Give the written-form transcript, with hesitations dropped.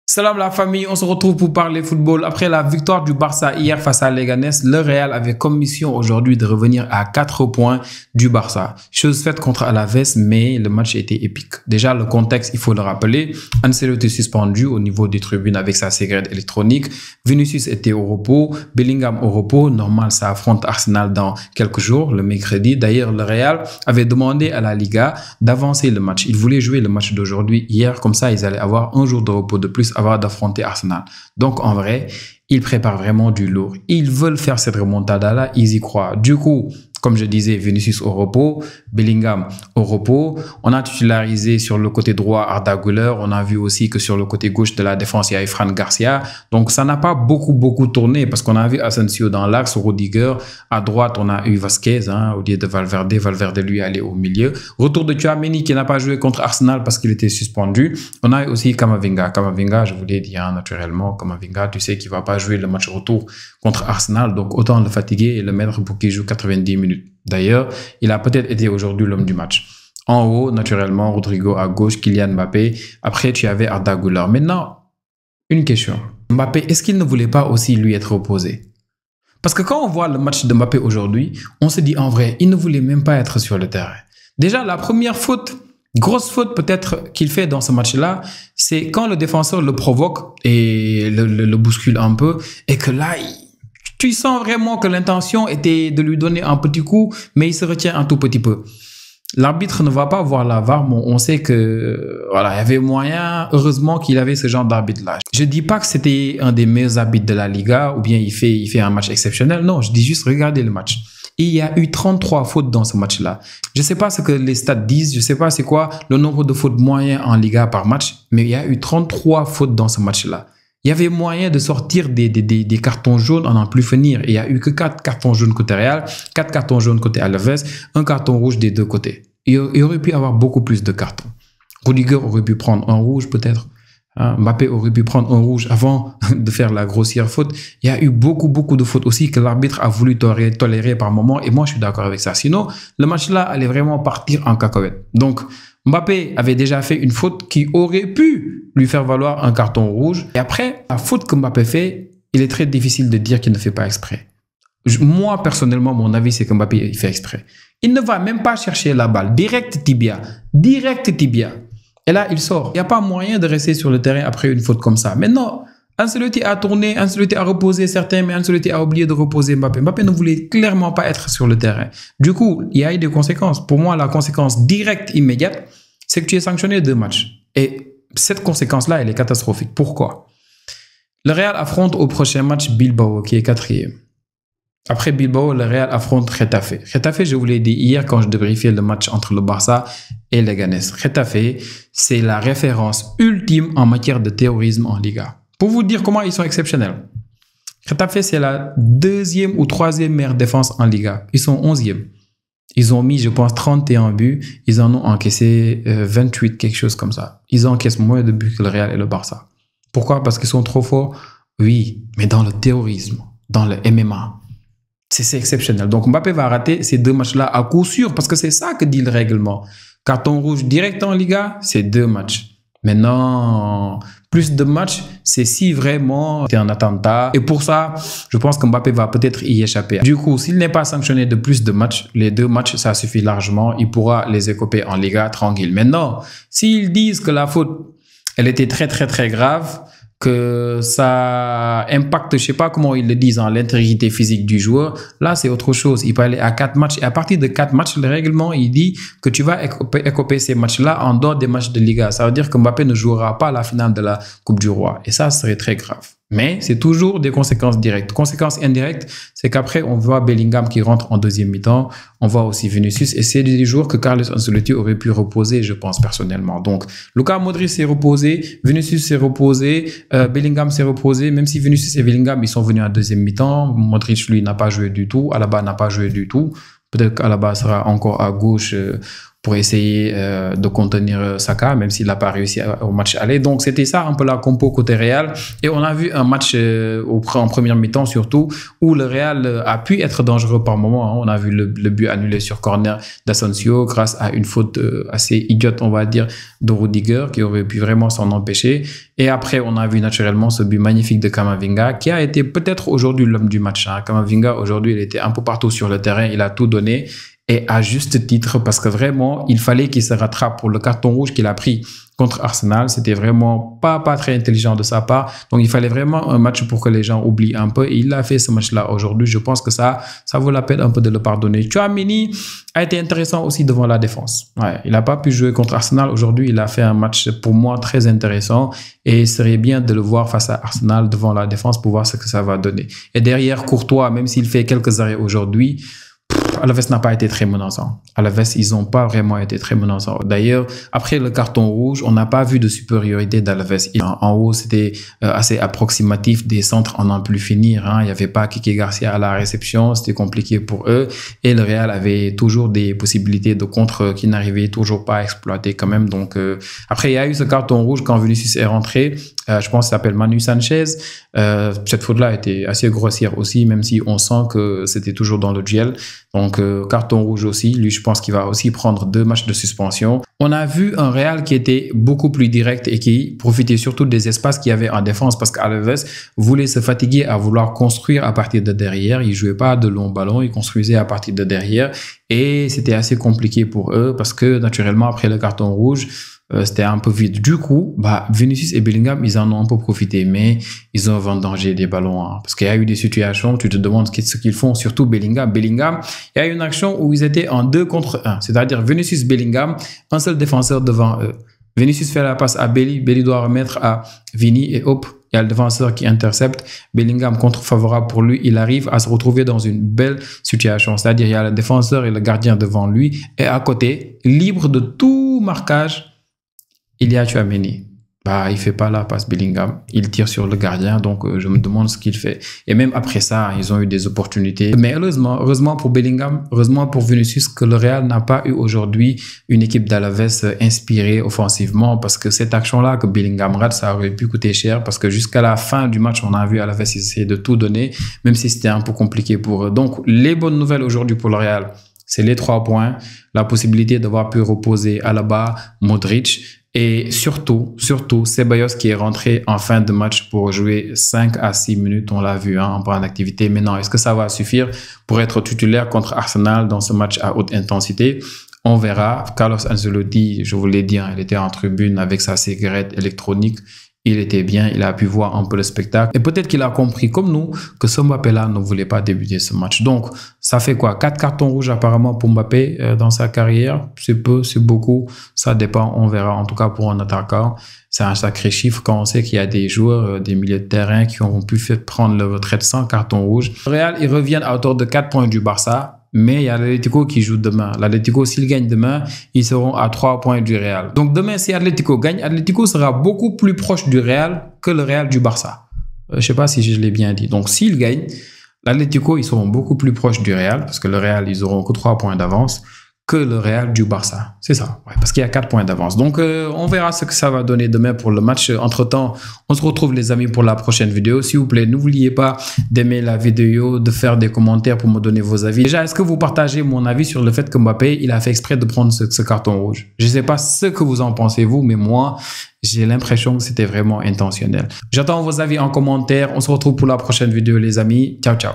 Salam la famille, on se retrouve pour parler football. Après la victoire du Barça hier face à Leganés, le Real avait comme mission aujourd'hui de revenir à 4 points du Barça. Chose faite contre Alaves, mais le match était épique. Déjà, le contexte, il faut le rappeler. Ancelotti suspendu au niveau des tribunes avec sa cigarette électronique. Vinicius était au repos, Bellingham au repos. Normal, ça affronte Arsenal dans quelques jours, le mercredi. D'ailleurs, le Real avait demandé à la Liga d'avancer le match. Ils voulaient jouer le match d'aujourd'hui hier, comme ça, ils allaient avoir un jour de repos de plus avant d'affronter Arsenal. Donc, en vrai, ils préparent vraiment du lourd. Ils veulent faire cette remontada-là, ils y croient. Du coup, comme je disais, Vinicius au repos, Bellingham au repos. On a titularisé sur le côté droit Arda Güler. On a vu aussi que sur le côté gauche de la défense, il y a eu Fran Garcia. Donc, ça n'a pas beaucoup tourné parce qu'on a vu Asensio dans l'axe, Rudiger. À droite, on a eu Vasquez, au lieu de Valverde. Valverde, lui, allait au milieu. Retour de Tchouaméni qui n'a pas joué contre Arsenal parce qu'il était suspendu. On a eu aussi Camavinga. Camavinga, je vous l'ai dit naturellement, Camavinga, tu sais qu'il ne va pas jouer le match retour contre Arsenal. Donc, autant le fatiguer et le mettre pour qu'il joue 90 minutes. D'ailleurs, il a peut-être été aujourd'hui l'homme du match. En haut, naturellement, Rodrigo à gauche, Kylian Mbappé. Après, tu avais Arda Güler. Maintenant, une question. Mbappé, est-ce qu'il ne voulait pas aussi lui être opposé? Parce que quand on voit le match de Mbappé aujourd'hui, on se dit en vrai, il ne voulait même pas être sur le terrain. Déjà, la première faute, grosse faute peut-être qu'il fait dans ce match-là, c'est quand le défenseur le provoque et le bouscule un peu et que là, tu sens vraiment que l'intention était de lui donner un petit coup, mais il se retient un tout petit peu. L'arbitre ne va pas voir la VAR, mais on sait que voilà, il y avait moyen, heureusement qu'il avait ce genre d'arbitre-là. Je dis pas que c'était un des meilleurs arbitres de la Liga ou bien il fait un match exceptionnel. Non, je dis juste regardez le match. Et il y a eu 33 fautes dans ce match-là. Je ne sais pas ce que les stats disent, je ne sais pas c'est quoi le nombre de fautes moyen en Liga par match, mais il y a eu 33 fautes dans ce match-là. Il y avait moyen de sortir des cartons jaunes en n'en plus finir. Et il n'y a eu que 4 cartons jaunes côté Real, 4 cartons jaunes côté Alaves, un carton rouge des deux côtés. Il y aurait pu avoir beaucoup plus de cartons. Rudiger aurait pu prendre un rouge peut-être. Mbappé aurait pu prendre un rouge avant de faire la grossière faute. Il y a eu beaucoup de fautes aussi que l'arbitre a voulu tolérer par moment. Et moi, je suis d'accord avec ça. Sinon, le match-là allait vraiment partir en cacahuète. Donc, Mbappé avait déjà fait une faute qui aurait pu lui faire valoir un carton rouge. Et après, la faute que Mbappé fait, il est très difficile de dire qu'il ne fait pas exprès. Moi, personnellement, mon avis, c'est que Mbappé il fait exprès. Il ne va même pas chercher la balle. Direct tibia. Et là, il sort. Il n'y a pas moyen de rester sur le terrain après une faute comme ça. Maintenant, Ancelotti a tourné, Ancelotti a reposé certains, mais Ancelotti a oublié de reposer Mbappé. Mbappé ne voulait clairement pas être sur le terrain. Du coup, il y a eu des conséquences. Pour moi, la conséquence directe, immédiate, c'est que tu es sanctionné 2 matchs. Et cette conséquence-là, elle est catastrophique. Pourquoi? Le Real affronte au prochain match Bilbao, qui est 4e. Après Bilbao, le Real affronte Getafe. Getafe, je vous l'ai dit hier quand je débriefais le match entre le Barça et Leganés. Getafe, c'est la référence ultime en matière de terrorisme en Liga. Pour vous dire comment ils sont exceptionnels. Getafe, c'est la 2e ou 3e meilleure défense en Liga. Ils sont 11e. Ils ont mis, je pense, 31 buts. Ils en ont encaissé 28, quelque chose comme ça. Ils encaissent moins de buts que le Real et le Barça. Pourquoi? Parce qu'ils sont trop forts? Oui, mais dans le terrorisme, dans le MMA, c'est exceptionnel. Donc Mbappé va rater ces 2 matchs-là à coup sûr parce que c'est ça que dit le règlement. Carton rouge direct en Liga, c'est 2 matchs. Maintenant, plus de matchs, c'est si vraiment c'est un attentat. Et pour ça, je pense que Mbappé va peut-être y échapper. Du coup, s'il n'est pas sanctionné de plus de matchs, les 2 matchs, ça suffit largement. Il pourra les écoper en Liga tranquille. Maintenant, s'ils disent que la faute, elle était très grave, que ça impacte, je sais pas comment ils le disent, l'intégrité physique du joueur, là c'est autre chose. Il peut aller à 4 matchs et à partir de 4 matchs, le règlement il dit que tu vas écoper ces matchs-là en dehors des matchs de Liga. Ça veut dire que Mbappé ne jouera pas la finale de la Coupe du Roi et ça serait très grave. Mais c'est toujours des conséquences directes. Conséquences indirectes, c'est qu'après, on voit Bellingham qui rentre en 2e mi-temps. On voit aussi Vinicius. Et c'est des jours que Carlos Ancelotti aurait pu reposer, je pense, personnellement. Donc, Luka Modric s'est reposé. Vinicius s'est reposé. Bellingham s'est reposé. Même si Vinicius et Bellingham, ils sont venus en 2e mi-temps. Modric, lui, n'a pas joué du tout. Alaba n'a pas joué du tout. Peut-être qu'Alaba sera encore à gauche pour essayer de contenir Saka, même s'il n'a pas réussi au match aller. Donc, c'était ça un peu la compo côté Real. Et on a vu un match en première mi-temps surtout, où le Real a pu être dangereux par moment. Hein. On a vu le but annulé sur corner d'Asensio grâce à une faute assez idiote, on va dire, de Rudiger, qui aurait pu vraiment s'en empêcher. Et après, on a vu naturellement ce but magnifique de Camavinga, qui a été peut-être aujourd'hui l'homme du match. Hein. Camavinga, aujourd'hui, il était un peu partout sur le terrain, il a tout donné. Et à juste titre, parce que vraiment, il fallait qu'il se rattrape pour le carton rouge qu'il a pris contre Arsenal. C'était vraiment pas très intelligent de sa part. Donc, il fallait vraiment un match pour que les gens oublient un peu. Et il a fait ce match-là aujourd'hui. Je pense que ça vaut la peine un peu de le pardonner. Tchouaméni a été intéressant aussi devant la défense. Ouais, il n'a pas pu jouer contre Arsenal. Aujourd'hui, il a fait un match pour moi très intéressant. Et il serait bien de le voir face à Arsenal devant la défense pour voir ce que ça va donner. Et derrière, Courtois, même s'il fait quelques arrêts aujourd'hui, Alaves n'a pas été très menaçant. Alaves, ils n'ont pas vraiment été très menaçants. D'ailleurs, après le carton rouge, on n'a pas vu de supériorité d'Alaves. En haut, c'était assez approximatif. Des centres, on n'en plus finir. Hein. Il n'y avait pas Kike Garcia à la réception. C'était compliqué pour eux. Et le Real avait toujours des possibilités de contre qui n'arrivaient toujours pas à exploiter quand même. Donc, après, il y a eu ce carton rouge quand Vinicius est rentré. Je pense qu'il s'appelle Manu Sanchez. Cette faute-là était assez grossière aussi, même si on sent que c'était toujours dans le duel. Donc, carton rouge aussi. Lui, je pense qu'il va aussi prendre 2 matchs de suspension. On a vu un Real qui était beaucoup plus direct et qui profitait surtout des espaces qu'il y avait en défense parce qu'Alaves voulait se fatiguer à vouloir construire à partir de derrière. Il jouait pas de longs ballons, il construisait à partir de derrière. Et c'était assez compliqué pour eux parce que, naturellement, après le carton rouge, c'était un peu vide. Du coup, Vinicius et Bellingham, ils en ont un peu profité, mais ils ont vendangé des ballons. Hein, parce qu'il y a eu des situations, tu te demandes ce qu'ils font, surtout Bellingham. Bellingham, il y a eu une action où ils étaient en 2 contre 1. C'est-à-dire Vinicius, Bellingham, un seul défenseur devant eux. Vinicius fait la passe à Belly, Belly doit remettre à Vini et hop, il y a le défenseur qui intercepte. Bellingham, contre-favorable pour lui, il arrive à se retrouver dans une belle situation. C'est-à-dire il y a le défenseur et le gardien devant lui et à côté, libre de tout marquage, il y a Tchouaméni. Il fait pas la passe Bellingham. Il tire sur le gardien, donc je me demande ce qu'il fait. Et même après ça, ils ont eu des opportunités. Mais heureusement pour Bellingham, heureusement pour Vinicius, que le Real n'a pas eu aujourd'hui une équipe d'Alaves inspirée offensivement, parce que cette action-là que Bellingham rate, ça aurait pu coûter cher, parce que jusqu'à la fin du match, on a vu Alaves essayer de tout donner, même si c'était un peu compliqué pour eux. Donc, les bonnes nouvelles aujourd'hui pour le Real, c'est les 3 points, la possibilité d'avoir pu reposer Alaba, Modric, et surtout, Ceballos qui est rentré en fin de match pour jouer 5 à 6 minutes, on l'a vu, en plan d'activité. Mais non, est-ce que ça va suffire pour être titulaire contre Arsenal dans ce match à haute intensité? On verra. Carlos Ancelotti, je vous l'ai dit, il était en tribune avec sa cigarette électronique. Il était bien, il a pu voir un peu le spectacle. Et peut-être qu'il a compris, comme nous, que ce Mbappé-là ne voulait pas débuter ce match. Donc, ça fait quoi? 4 cartons rouges apparemment pour Mbappé dans sa carrière. C'est peu, c'est beaucoup. Ça dépend, on verra. En tout cas, pour un attaquant, c'est un sacré chiffre quand on sait qu'il y a des joueurs, des milieux de terrain qui ont pu prendre leur retraite sans carton rouge. Le Real, ils reviennent à hauteur de 4 points du Barça. Mais il y a l'Atlético qui joue demain. L'Atlético, s'il gagne demain, ils seront à 3 points du Real. Donc demain, si Atlético gagne, Atlético sera beaucoup plus proche du Real que le Real du Barça. Je sais pas si je l'ai bien dit. Donc s'il gagne, l'Atlético, ils seront beaucoup plus proches du Real, parce que le Real, ils auront que 3 points d'avance, que le Real du Barça. C'est ça, ouais, parce qu'il y a 4 points d'avance. Donc, on verra ce que ça va donner demain pour le match. Entre-temps, on se retrouve les amis pour la prochaine vidéo. S'il vous plaît, n'oubliez pas d'aimer la vidéo, de faire des commentaires pour me donner vos avis. Déjà, est-ce que vous partagez mon avis sur le fait que Mbappé, il a fait exprès de prendre ce carton rouge? Je ne sais pas ce que vous en pensez, vous, mais moi, j'ai l'impression que c'était vraiment intentionnel. J'attends vos avis en commentaire. On se retrouve pour la prochaine vidéo, les amis. Ciao, ciao.